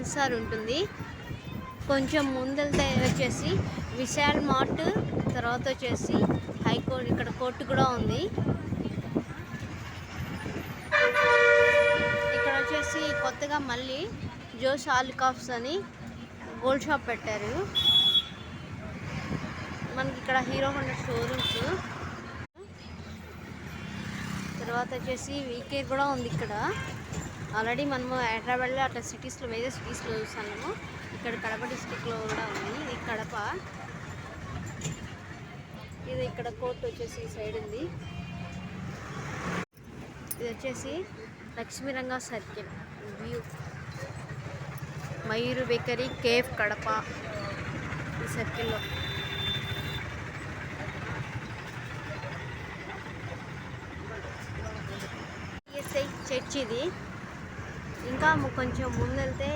ఎన్సార్ ఉంటుంది. కొంచెం ముందెళ్తే వచ్చేసి విశాల్ మార్ట్, తర్వాత వచ్చేసి హైకోర్టు, ఇక్కడ కోర్టు కూడా ఉంది. ఇక్కడ వచ్చేసి కొత్తగా మళ్ళీ జోస్ ఆలికాప్స్ అని గోల్డ్ షాప్ పెట్టారు. మనకి ఇక్కడ హీరో హోండా షోరూమ్స్, తర్వాత వచ్చేసి వీకే కూడా ఉంది ఇక్కడ. ఆల్రెడీ మనము హైదరాబాద్లో అట్లా సిటీస్లో, వేరే సిటీస్లో చూసాము. ఇక్కడ కడప డిస్టిక్లో కూడా ఉంది. ఇది కడప. ఇది ఇక్కడ కోర్టు వచ్చేసి ఈ సైడ్ ఉంది. ఇది వచ్చేసి Lakshmiranga circle view. Mayur bakery, cafe Kadapa ఈ సర్కిల్లో. చర్చ్ ఇది. ఇంకా కొంచెం ముందెళ్తే